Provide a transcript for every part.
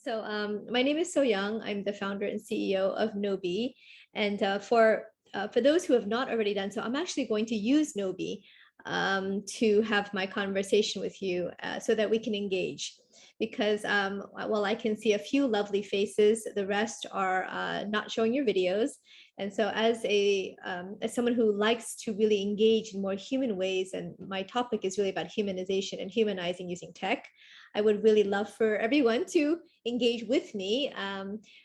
My name is So Young. I'm the founder and CEO of Gnowbe. And for those who have not already done so, I'm actually going to use Gnowbe to have my conversation with you so that we can engage. Because while I can see a few lovely faces, the rest are not showing your videos. And so as someone who likes to really engage in more human ways, and my topic is really about humanization and humanizing using tech, I would really love for everyone to engage with me,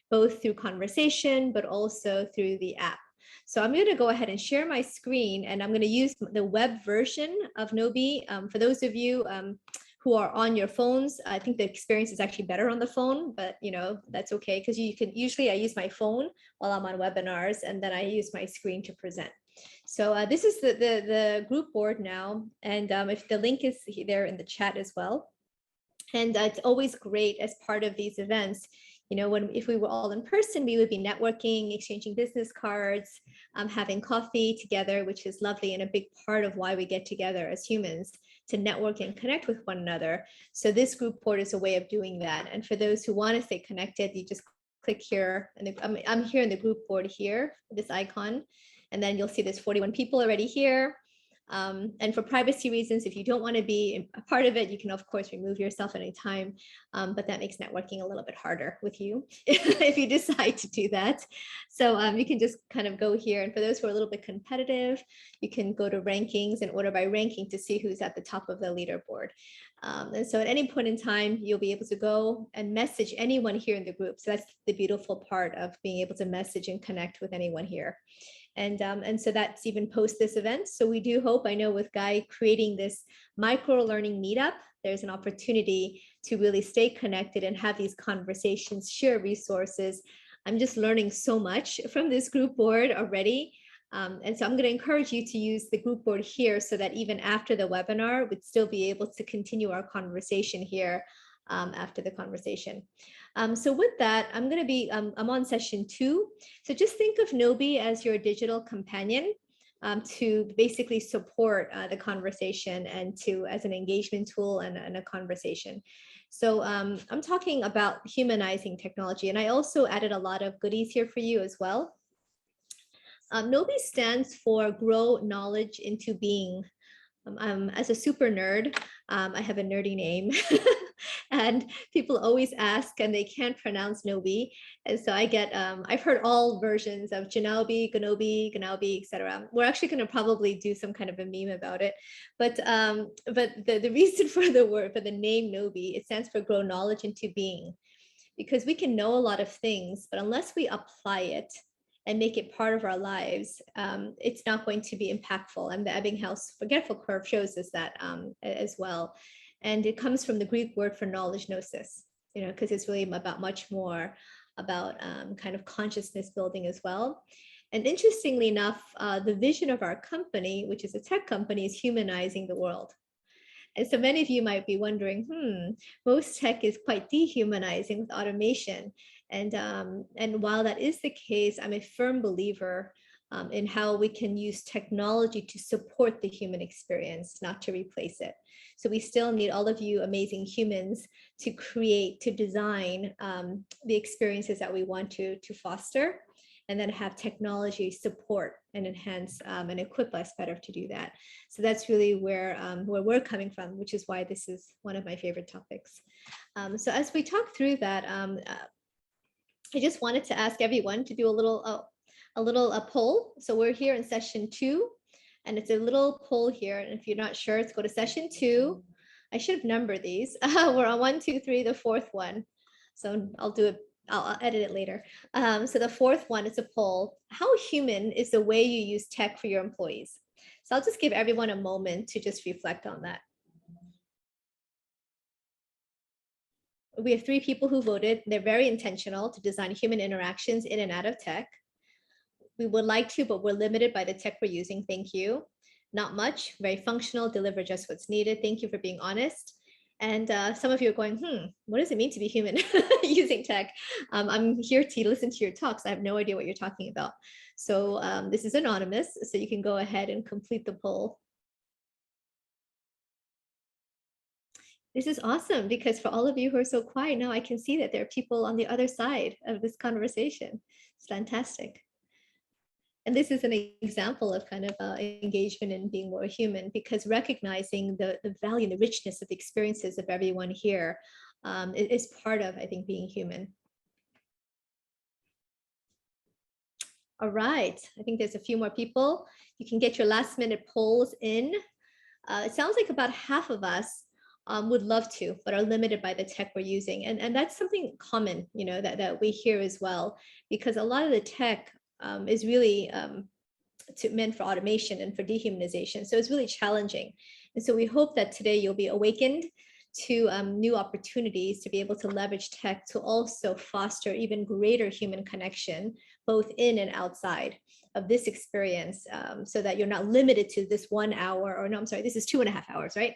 both through conversation, but also through the app. So I'm going to go ahead and share my screen, and I'm going to use the web version of Gnowbe. For those of you who are on your phones, I think the experience is actually better on the phone, but that's okay, because you can usually I use my phone while I'm on webinars, and then I use my screen to present. So this is the group board now, and if the link is there in the chat as well. And it's always great as part of these events. If we were all in person, we would be networking, exchanging business cards, having coffee together, which is lovely and a big part of why we get together as humans, to network and connect with one another. So this group board is a way of doing that. And for those who want to stay connected, you just click here. And I'm here in the group board here, this icon. And then you'll see there's 41 people already here. And for privacy reasons, if you don't want to be a part of it, you can of course remove yourself at any time, but that makes networking a little bit harder with you if you decide to do that. So you can just kind of go here, and for those who are a little bit competitive, you can go to rankings and order by ranking to see who's at the top of the leaderboard. And so at any point in time, you'll be able to go and message anyone here in the group. So that's the beautiful part of being able to message and connect with anyone here. And so that's even post this event. So we do hope, I know with Guy creating this micro-learning meetup, there's an opportunity to really stay connected and have these conversations, share resources. I'm just learning so much from this group board already. And so I'm going to encourage you to use the group board here so that even after the webinar, we'd still be able to continue our conversation here after the conversation. So with that, I'm on session 2. So just think of Gnowbe as your digital companion to basically support the conversation and as an engagement tool and a conversation. So I'm talking about humanizing technology, and I also added a lot of goodies here for you as well. Gnowbe stands for Grow Knowledge into Being. As a super nerd, I have a nerdy name. And people always ask, and they can't pronounce Gnowbe. And so I've heard all versions of Gnowbe, etc. We're actually going to probably do some kind of a meme about it. But the reason for the name Gnowbe, it stands for Grow Knowledge into Being. Because we can know a lot of things, but unless we apply it and make it part of our lives, it's not going to be impactful. And the Ebbinghaus Forgetful curve shows us that as well. And it comes from the Greek word for knowledge, gnosis, because it's really about much more about kind of consciousness building as well. And interestingly enough, the vision of our company, which is a tech company, is humanizing the world. And so many of you might be wondering, most tech is quite dehumanizing with automation. And while that is the case, I'm a firm believer in how we can use technology to support the human experience, not to replace it. So we still need all of you amazing humans to create, to design the experiences that we want to foster, and then have technology support and enhance and equip us better to do that. So that's really where we're coming from, which is why this is one of my favorite topics. So as we talk through that, I just wanted to ask everyone to do a little poll. So we're here in session 2, and it's a little poll here. And if you're not sure, let's go to session 2. I should have numbered these. We're on 1, 2, 3, the 4th one. So I'll edit it later. So the 4th one is a poll. How human is the way you use tech for your employees? So I'll just give everyone a moment to just reflect on that. We have 3 people who voted. They're very intentional to design human interactions in and out of tech. We would like to, but we're limited by the tech we're using. Thank you. Not much, very functional, deliver just what's needed. Thank you for being honest. And some of you are going, what does it mean to be human using tech? I'm here to listen to your talks. I have no idea what you're talking about. So this is anonymous, so you can go ahead and complete the poll. This is awesome because for all of you who are so quiet now, I can see that there are people on the other side of this conversation. It's fantastic. And this is an example of kind of engagement in being more human, because recognizing the value and the richness of the experiences of everyone here is part of, I think, being human. All right, I think there's a few more people. You can get your last minute polls in. It sounds like about half of us would love to, but are limited by the tech we're using. And that's something common, you know, that we hear as well, because a lot of the tech is really meant for automation and for dehumanization. So it's really challenging. And so we hope that today you'll be awakened to new opportunities to be able to leverage tech to also foster even greater human connection, both in and outside of this experience, so that you're not limited to this 1 hour, or no, I'm sorry, this is 2.5 hours, right?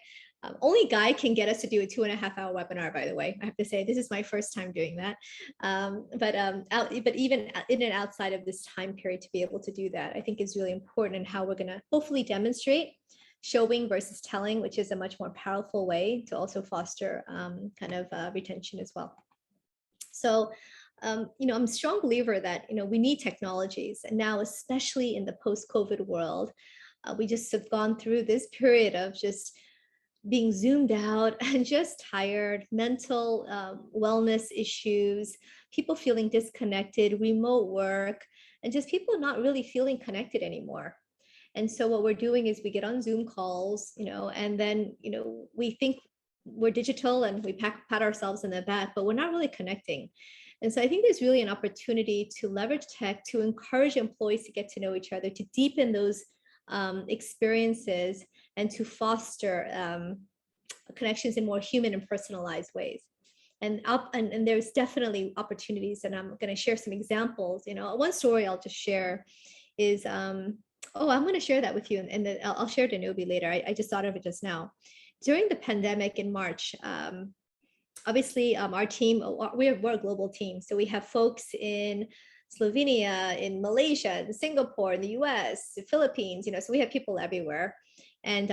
Only Guy can get us to do a 2.5 hour webinar, by the way. I have to say, this is my first time doing that. But even in and outside of this time period, to be able to do that, I think is really important, and how we're going to hopefully demonstrate showing versus telling, which is a much more powerful way to also foster kind of retention as well. So, you know, I'm a strong believer that, you know, we need technologies, and now, especially in the post-COVID world, we just have gone through this period of just being zoomed out and just tired, mental wellness issues, people feeling disconnected, remote work, and just people not really feeling connected anymore. And so what we're doing is we get on Zoom calls, you know, and then, you know, we think we're digital and we pat ourselves in the back, but we're not really connecting. And so I think there's really an opportunity to leverage tech to encourage employees to get to know each other, to deepen those experiences, and to foster connections in more human and personalized ways. And there's definitely opportunities, and I'm going to share some examples. You know, one story I'll just share is, oh, I'm going to share that with you, and then I'll share it in Gnowbe later. I just thought of it just now. During the pandemic in March, obviously our team, we're a global team. So we have folks in Slovenia, in Malaysia, in Singapore, in the US, the Philippines, you know, so we have people everywhere. And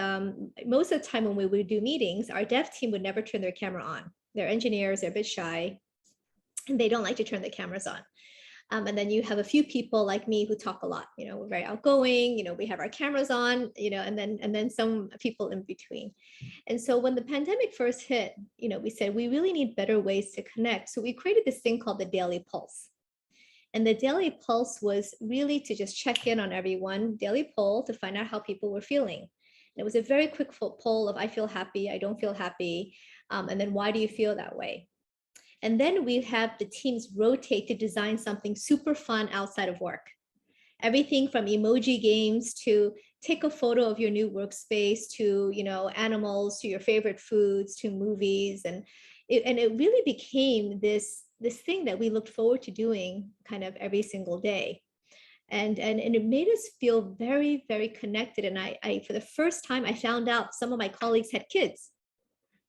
most of the time when we would do meetings, our dev team would never turn their camera on. They're engineers, they're a bit shy, and they don't like to turn the cameras on. And then you have a few people like me who talk a lot, you know, we're very outgoing, you know, we have our cameras on, you know, and then some people in between. And so when the pandemic first hit, you know, we said, we really need better ways to connect. So we created this thing called the Daily Pulse. And the Daily Pulse was really to just check in on everyone, daily poll to find out how people were feeling. And it was a very quick poll of, I feel happy, I don't feel happy. And then why do you feel that way? And then we have the teams rotate to design something super fun outside of work. Everything from emoji games to take a photo of your new workspace, to, you know, animals, to your favorite foods, to movies. And it really became this thing that we looked forward to doing kind of every single day. And it made us feel very, very connected. And I for the first time, I found out some of my colleagues had kids,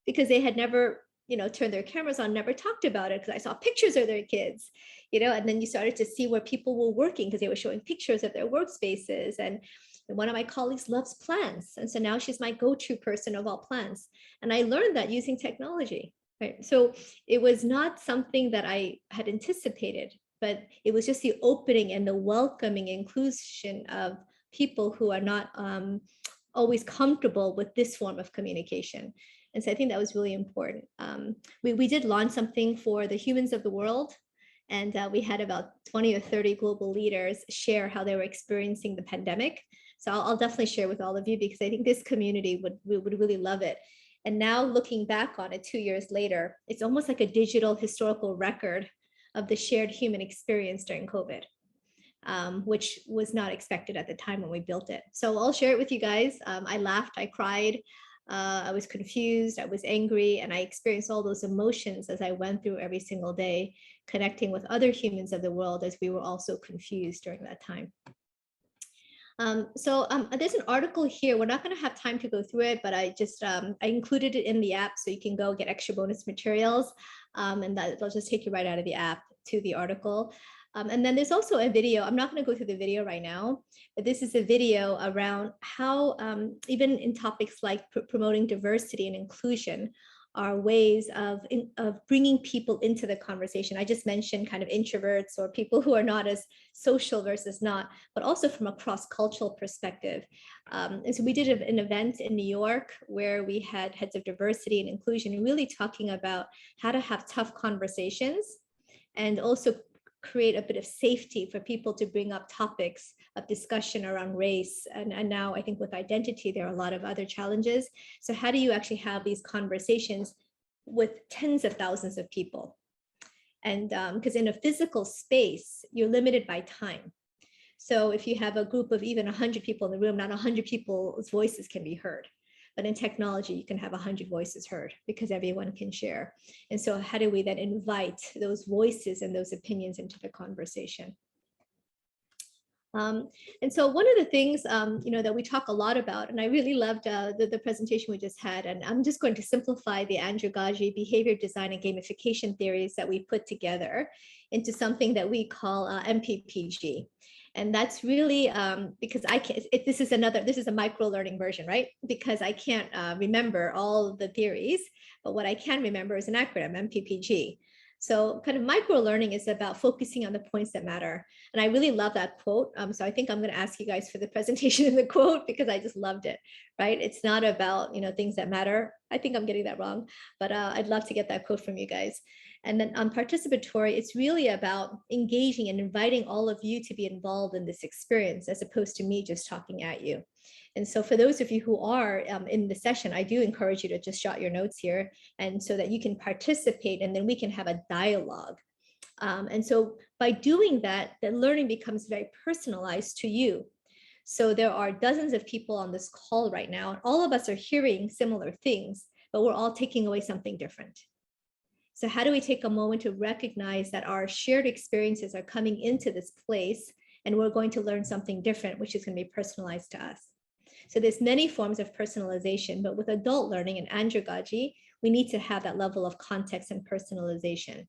because they had never, you know, turned their cameras on, never talked about it, because I saw pictures of their kids, you know, and then you started to see where people were working, because they were showing pictures of their workspaces. And one of my colleagues loves plants. And so now she's my go-to person of all plants. And I learned that using technology, right? So it was not something that I had anticipated, but it was just the opening and the welcoming inclusion of people who are not always comfortable with this form of communication. And so I think that was really important. We did launch something for the humans of the world, and we had about 20 or 30 global leaders share how they were experiencing the pandemic. So I'll definitely share with all of you, because I think this community would really love it. And now looking back on it 2 years later, it's almost like a digital historical record of the shared human experience during COVID, which was not expected at the time when we built it. So I'll share it with you guys. I laughed, I cried. I was confused, I was angry, and I experienced all those emotions as I went through every single day, connecting with other humans of the world, as we were also confused during that time. There's an article here. We're not going to have time to go through it, but I just I included it in the app, so you can go get extra bonus materials, and that'll just take you right out of the app to the article. And then there's also a video. I'm not going to go through the video right now, but this is a video around how even in topics like promoting diversity and inclusion, are ways of bringing people into the conversation. I just mentioned kind of introverts or people who are not as social versus not, but also from a cross-cultural perspective. And so we did an event in New York where we had heads of diversity and inclusion really talking about how to have tough conversations and also create a bit of safety for people to bring up topics of discussion around race. And now I think with identity, there are a lot of other challenges. So how do you actually have these conversations with tens of thousands of people? And because in a physical space, you're limited by time. So if you have a group of even 100 people in the room, not 100 people's voices can be heard. But in technology, you can have 100 voices heard because everyone can share. And so how do we then invite those voices and those opinions into the conversation? And so one of the things, that we talk a lot about, and I really loved the presentation we just had, and I'm just going to simplify the andragogy behavior design and gamification theories that we put together into something that we call MPPG. And that's really because this is a micro learning version, right? Because I can't remember all the theories, but what I can remember is an acronym, MPPG. So kind of micro learning is about focusing on the points that matter. And I really love that quote. So I think I'm going to ask you guys for the presentation in the quote because I just loved it, right? It's not about, things that matter. I think I'm getting that wrong, but I'd love to get that quote from you guys. And then on participatory, it's really about engaging and inviting all of you to be involved in this experience as opposed to me just talking at you. And so for those of you who are in the session, I do encourage you to just jot your notes here and so that you can participate and then we can have a dialogue. And so by doing that, the learning becomes very personalized to you. So there are dozens of people on this call right now, and all of us are hearing similar things, but we're all taking away something different. So how do we take a moment to recognize that our shared experiences are coming into this place and we're going to learn something different, which is going to be personalized to us. So there's many forms of personalization, but with adult learning and andragogy, we need to have that level of context and personalization.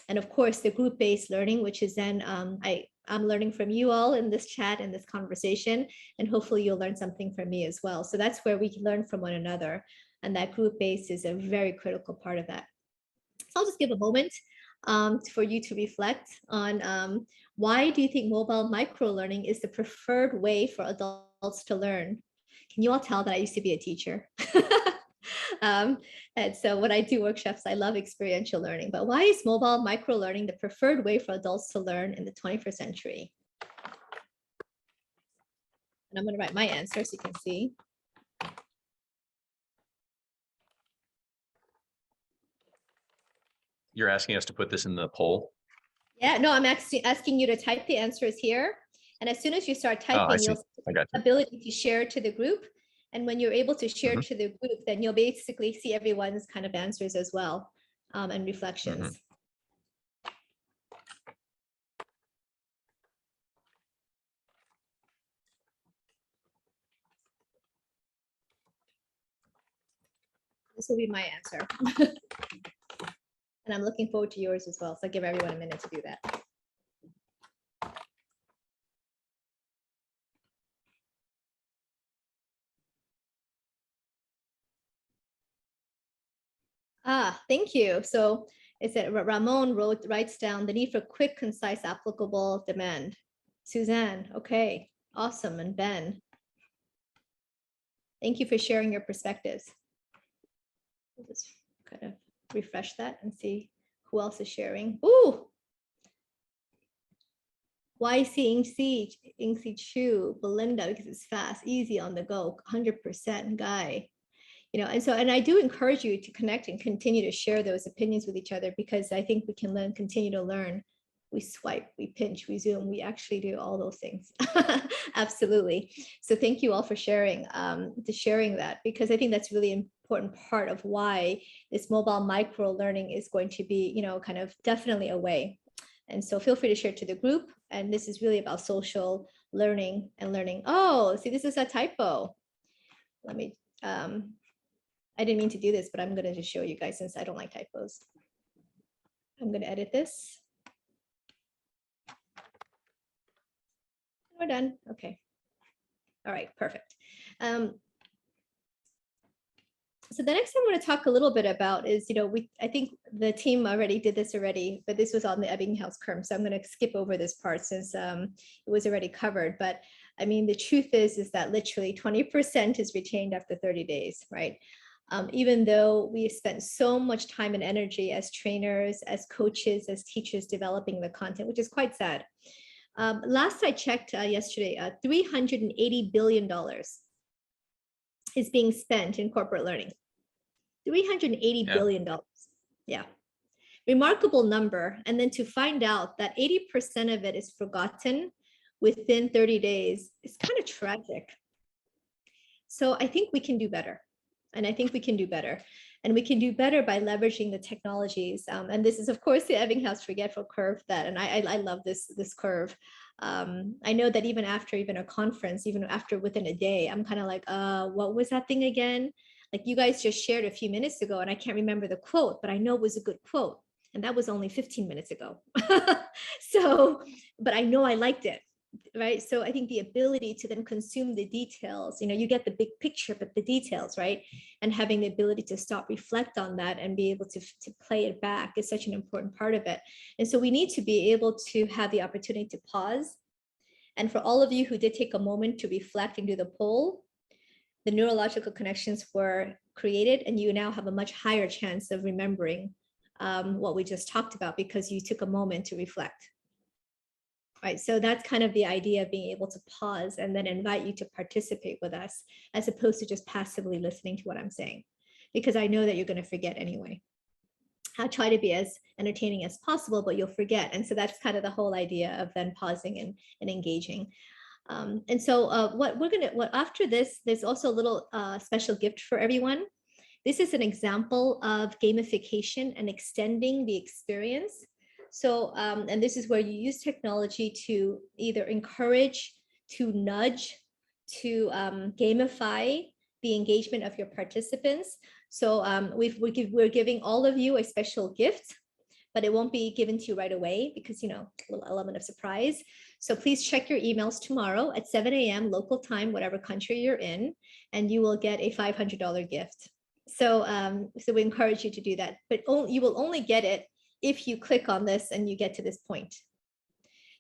And of course, the group-based learning, which is then I'm learning from you all in this chat and this conversation, and hopefully you'll learn something from me as well. So that's where we can learn from one another. And that group-based is a very critical part of that. So I'll just give a moment for you to reflect on why do you think mobile microlearning is the preferred way for adults to learn? Can you all tell that I used to be a teacher? And so when I do workshops, I love experiential learning, but why is mobile microlearning the preferred way for adults to learn in the 21st century? And I'm going to write my answer so you can see. You're asking us to put this in the poll? Yeah, no, I'm actually asking you to type the answers here. And as soon as you start typing, you'll see the ability to share to the group. And when you're able to share to the group, then you'll basically see everyone's kind of answers as well and reflections. This will be my answer. And I'm looking forward to yours as well. So I'll give everyone a minute to do that. Thank you. So it's that Ramon writes down the need for quick, concise, applicable demand. Suzanne, okay, awesome. And Ben, thank you for sharing your perspectives. We'll just kind of refresh that and see who else is sharing. Ooh, YC Ingsi Chu, Belinda, because it's fast, easy on the go, 100% Guy. And I do encourage you to connect and continue to share those opinions with each other because I think we can continue to learn. We swipe, we pinch, we zoom, we actually do all those things. Absolutely. So thank you all for sharing that because I think that's really important part of why this mobile micro learning is going to be, kind of definitely a way. And so feel free to share to the group. And this is really about social learning and learning. Oh, see, this is a typo. Let me, I didn't mean to do this, but I'm going to just show you guys since I don't like typos. I'm going to edit this. We're done. Okay. All right, perfect. So the next thing I'm going to talk a little bit about is, I think the team already did this already, but this was on the Ebbinghaus curve. So I'm going to skip over this part since it was already covered. But I mean, the truth is that literally 20% is retained after 30 days, right? Even though we spent so much time and energy as trainers, as coaches, as teachers developing the content, which is quite sad. Last I checked yesterday, $380 billion is being spent in corporate learning. $380 billion. Yeah. Remarkable number. And then to find out that 80% of it is forgotten within 30 days is kind of tragic. So I think we can do better. And I think we can do better. And we can do better by leveraging the technologies. And this is, of course, the Ebbinghaus Forgetful curve and I love this curve. I know that even after a conference, even after within a day, I'm kind of like, what was that thing again? Like you guys just shared a few minutes ago, and I can't remember the quote, but I know it was a good quote. And that was only 15 minutes ago. So, but I know I liked it, right? So I think the ability to then consume the details, you get the big picture, but the details, right? And having the ability to stop, reflect on that and be able to play it back is such an important part of it. And so we need to be able to have the opportunity to pause. And for all of you who did take a moment to reflect and do the poll, the neurological connections were created, and you now have a much higher chance of remembering what we just talked about because you took a moment to reflect. Right, so that's kind of the idea of being able to pause and then invite you to participate with us, as opposed to just passively listening to what I'm saying, because I know that you're going to forget anyway. I'll try to be as entertaining as possible, but you'll forget. And so that's kind of the whole idea of then pausing and engaging. And so after this, there's also a little special gift for everyone. This is an example of gamification and extending the experience. So, and this is where you use technology to either encourage, to nudge, to gamify the engagement of your participants. So we're giving all of you a special gift, but it won't be given to you right away because, a little element of surprise. So please check your emails tomorrow at 7 a.m. local time, whatever country you're in, and you will get a $500 gift. So, so we encourage you to do that, but you will only get it if you click on this and you get to this point.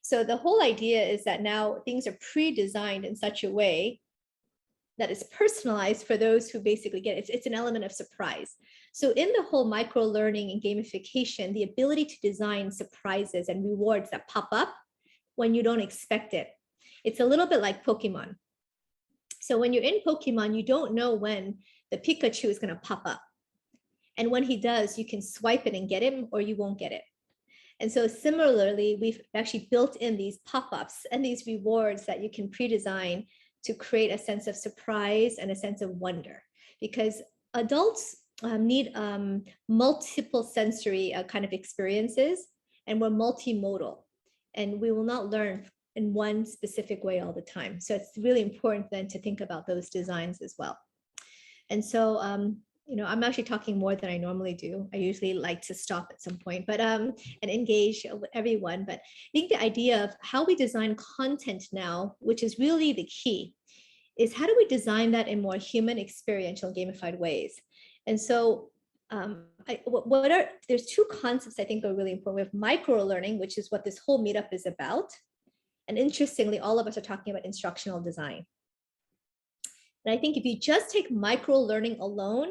So the whole idea is that now things are pre-designed in such a way that is personalized for those who basically get it. It's an element of surprise. So in the whole micro-learning and gamification, the ability to design surprises and rewards that pop up when you don't expect it. It's a little bit like Pokemon. So when you're in Pokemon, you don't know when the Pikachu is going to pop up. And when he does, you can swipe it and get him, or you won't get it. And so similarly, we've actually built in these pop-ups and these rewards that you can pre-design to create a sense of surprise and a sense of wonder, because adults need multiple sensory kind of experiences, and we're multimodal, and we will not learn in one specific way all the time. So it's really important then to think about those designs as well. And so, I'm actually talking more than I normally do. I usually like to stop at some point, but and engage with everyone. But I think the idea of how we design content now, which is really the key, is how do we design that in more human, experiential, gamified ways? And so there's two concepts I think are really important. We have micro-learning, which is what this whole meetup is about. And interestingly, all of us are talking about instructional design. And I think if you just take micro-learning alone,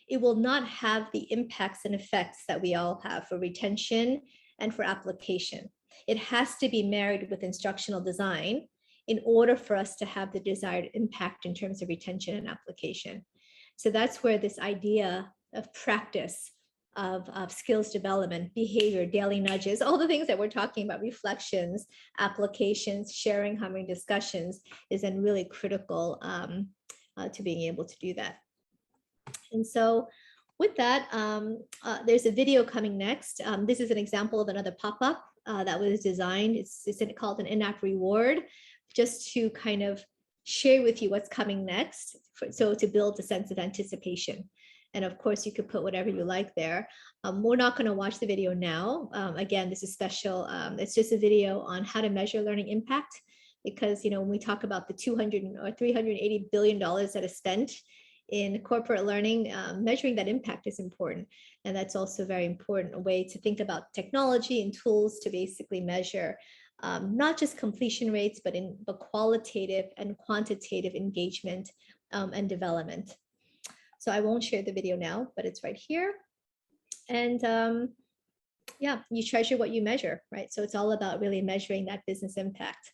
it will not have the impacts and effects that we all have for retention and for application. It has to be married with instructional design in order for us to have the desired impact in terms of retention and application. So that's where this idea of practice, of skills development, behavior, daily nudges, all the things that we're talking about, reflections, applications, sharing, having discussions, is then really critical to being able to do that. And so with that, there's a video coming next. This is an example of another pop-up that was designed. It's called an in-app reward, just to kind of share with you what's coming next. So to build a sense of anticipation. And of course, you could put whatever you like there. We're not going to watch the video now. Again, this is special. It's just a video on how to measure learning impact, because when we talk about the $200 or $380 billion that is spent in corporate learning, measuring that impact is important. And that's also a very important way to think about technology and tools to basically measure not just completion rates, but qualitative and quantitative engagement and development. So I won't share the video now, but it's right here. And yeah, you treasure what you measure, right? So it's all about really measuring that business impact.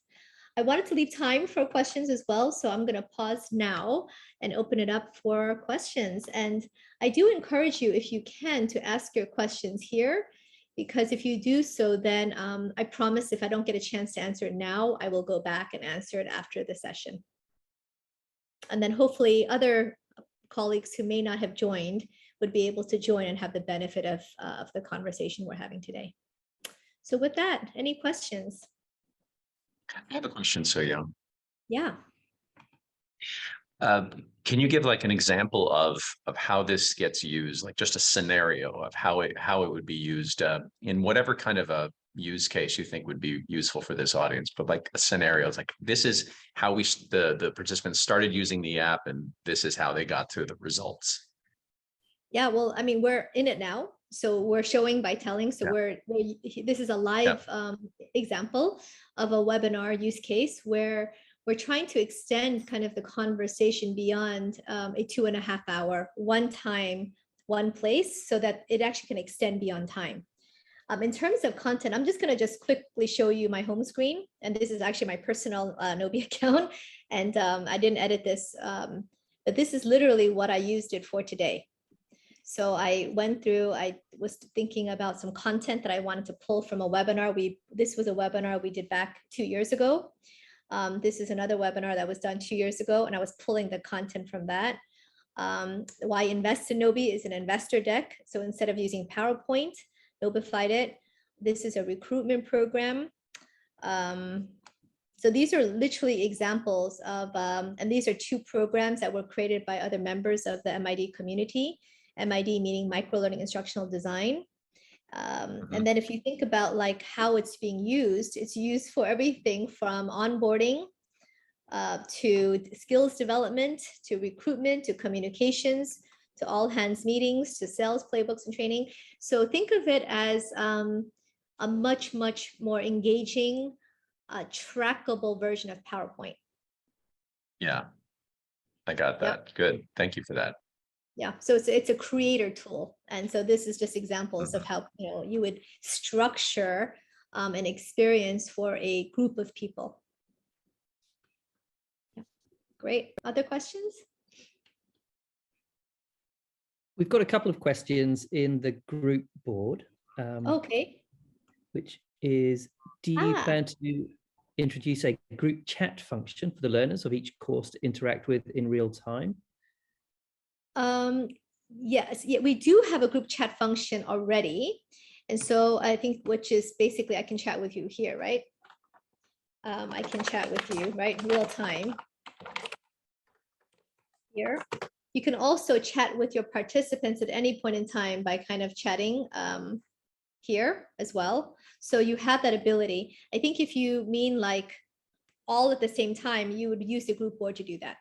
I wanted to leave time for questions as well. So I'm going to pause now and open it up for questions. And I do encourage you, if you can, to ask your questions here, because if you do so, then I promise if I don't get a chance to answer it now, I will go back and answer it after the session. And then hopefully other colleagues who may not have joined would be able to join and have the benefit of the conversation we're having today. So with that, any questions? I have a question, So Young. Yeah. Can you give like an example of how this gets used, like just a scenario of how it would be used in whatever kind of a use case you think would be useful for this audience, but like a scenario, it's like this is how the participants started using the app, and this is how they got to the results. Yeah, well, I mean, we're in it now, so we're showing by telling. So this is a live example of a webinar use case where we're trying to extend kind of the conversation beyond a 2.5 hour, one time, one place, so that it actually can extend beyond time. In terms of content, I'm just going to just quickly show you my home screen. And this is actually my personal Gnowbe account. And I didn't edit this, but this is literally what I used it for today. So I went through, I was thinking about some content that I wanted to pull from a webinar. This was a webinar we did back 2 years ago. This is another webinar that was done 2 years ago, and I was pulling the content from that. Why invest in Gnowbe is an investor deck. So instead of using PowerPoint, Gnowbified it. This is a recruitment program. So these are literally examples of, and these are 2 programs that were created by other members of the MID community. MID meaning Microlearning Instructional Design. And then if you think about like how it's being used, it's used for everything from onboarding to skills development, to recruitment, to communications, to all hands meetings, to sales playbooks and training. So think of it as a much, much more engaging, trackable version of PowerPoint. Yeah, I got that. Yep. Good. Thank you for that. Yeah, so it's a creator tool. And so this is just examples of how you would structure an experience for a group of people. Yeah. Great. Other questions? We've got a couple of questions in the group board. Okay. Which is, do you plan to introduce a group chat function for the learners of each course to interact with in real time? Yes, yeah, we do have a group chat function already. And so I think, which is basically, I can chat with you here, right? I can chat with you, right? Real time here. You can also chat with your participants at any point in time by kind of chatting here as well. So you have that ability. I think if you mean like all at the same time, you would use the group board to do that.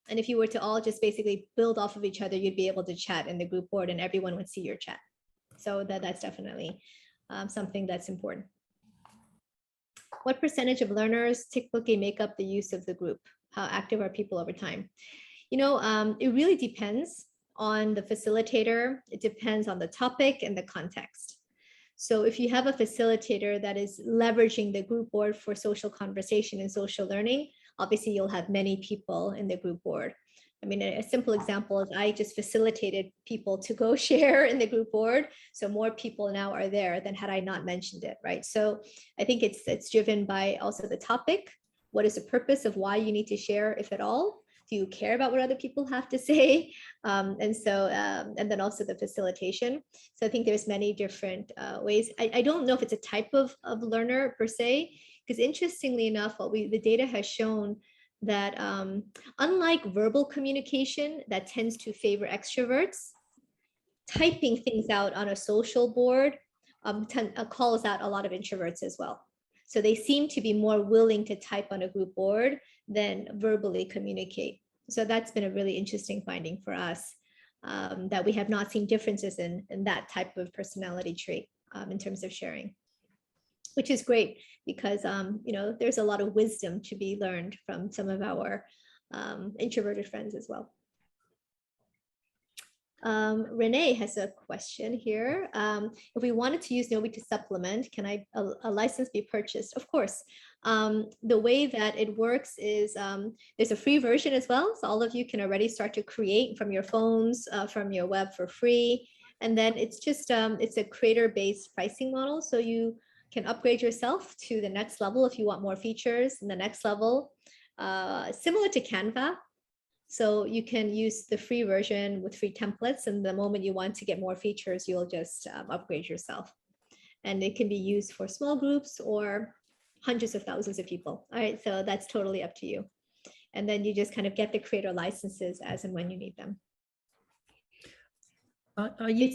And if you were to all just basically build off of each other, you'd be able to chat in the group board and everyone would see your chat. So that's definitely something that's important. What percentage of learners typically make up the use of the group? How active are people over time? It really depends on the facilitator. It depends on the topic and the context. So if you have a facilitator that is leveraging the group board for social conversation and social learning, obviously you'll have many people in the group board. I mean, a simple example is I just facilitated people to go share in the group board. So more people now are there than had I not mentioned it, right? So I think it's driven by also the topic. What is the purpose of why you need to share, if at all? Do you care about what other people have to say? And then also the facilitation. So I think there's many different ways. I don't know if it's a type of learner per se, because interestingly enough, the data has shown that unlike verbal communication that tends to favor extroverts, typing things out on a social board calls out a lot of introverts as well. So they seem to be more willing to type on a group board than verbally communicate. So that's been a really interesting finding for us, that we have not seen differences in that type of personality trait in terms of sharing, which is great because, you know, there's a lot of wisdom to be learned from some of our introverted friends as well. Renee has a question here. If we wanted to use Gnowbe to supplement, can a license be purchased? Of course. The way that it works is there's a free version as well. So all of you can already start to create from your phones, from your web for free. And then it's just, it's a creator-based pricing model. So you can upgrade yourself to the next level if you want more features in the next level, similar to Canva. So you can use the free version with free templates, and the moment you want to get more features, you'll just upgrade yourself. And it can be used for small groups or hundreds of thousands of people. All right, so that's totally up to you. And then you just kind of get the creator licenses as and when you need them. Are you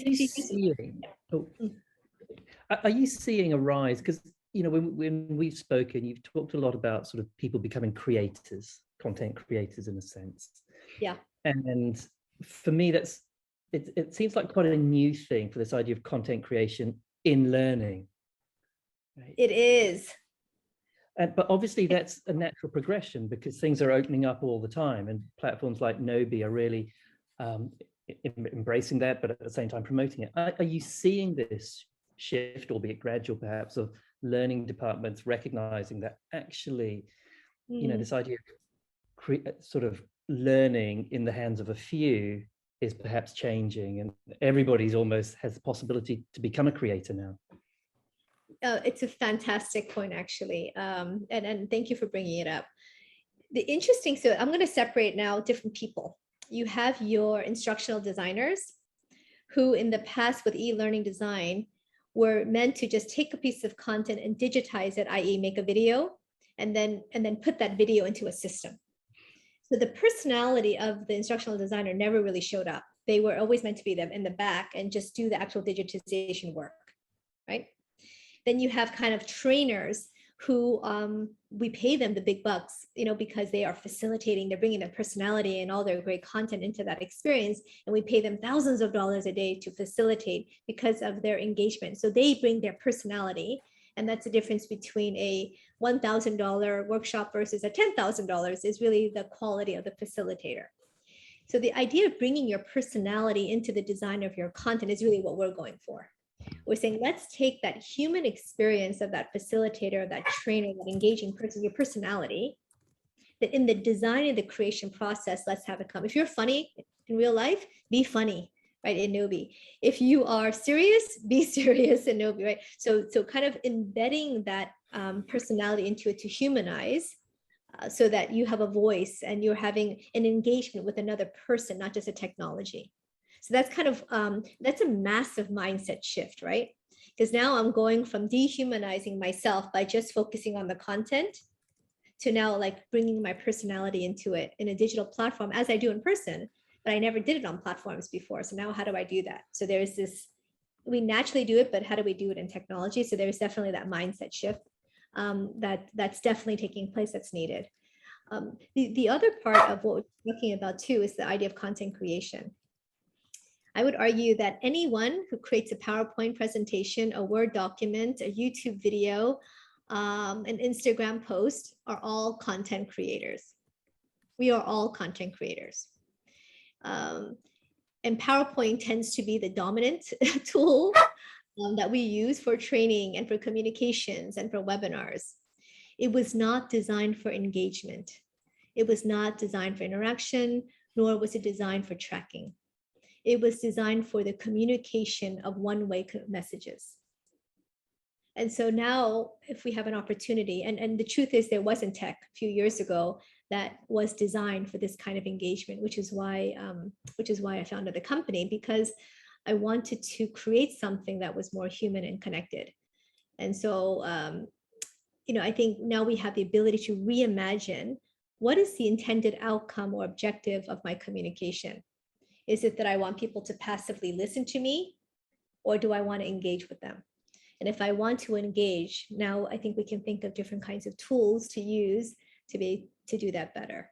seeing a rise? Because, you know, when we've spoken, you've talked a lot about sort of people becoming creators, content creators in a sense. Yeah. And for me, it seems like quite a new thing for this idea of content creation in learning. Right? It is. But obviously that's a natural progression because things are opening up all the time, and platforms like Gnowbe are really embracing that, but at the same time promoting it. Are you seeing this shift, albeit gradual perhaps, of learning departments recognizing that actually, you know, this idea of sort of learning in the hands of a few is perhaps changing, and everybody's almost has the possibility to become a creator now? It's a fantastic point, actually. And thank you for bringing it up. The interesting, so I'm going to separate now different people. You have your instructional designers who in the past with e-learning design were meant to just take a piece of content and digitize it, i.e. make a video, and then put that video into a system. So the personality of the instructional designer never really showed up. They were always meant to be them in the back and just do the actual digitization work, right? Then you have kind of trainers who we pay them the big bucks, you know, because they are facilitating, they're bringing their personality and all their great content into that experience. And we pay them thousands of dollars a day to facilitate because of their engagement. So they bring their personality. And that's the difference between a $1,000 workshop versus a $10,000 is really the quality of the facilitator. So the idea of bringing your personality into the design of your content is really what we're going for. We're saying, let's take that human experience of that facilitator, that trainer, that engaging person, your personality, that in the design and the creation process, let's have it come. If you're funny in real life, be funny, right, in Gnowbe. If you are serious, be serious in Gnowbe, right? So kind of embedding that personality into it to humanize, so that you have a voice and you're having an engagement with another person, not just a technology. So that's kind of, that's a massive mindset shift, right? Because now I'm going from dehumanizing myself by just focusing on the content to now like bringing my personality into it in a digital platform as I do in person, but I never did it on platforms before. So now how do I do that? So there's this, we naturally do it, but how do we do it in technology? So there's definitely that mindset shift that's definitely taking place that's needed. The other part of what we're talking about too is the idea of content creation. I would argue that anyone who creates a PowerPoint presentation, a Word document, a YouTube video, an Instagram post are all content creators. We are all content creators. And PowerPoint tends to be the dominant tool that we use for training and for communications and for webinars. It was not designed for engagement. It was not designed for interaction, nor was it designed for tracking. It was designed for the communication of one-way messages. And so now if we have an opportunity, and the truth is there wasn't tech a few years ago that was designed for this kind of engagement, which is why I founded the company, because I wanted to create something that was more human and connected. And so, you know, I think now we have the ability to reimagine what is the intended outcome or objective of my communication. Is it that I want people to passively listen to me, or do I want to engage with them? And if I want to engage, now I think we can think of different kinds of tools to use to do that better.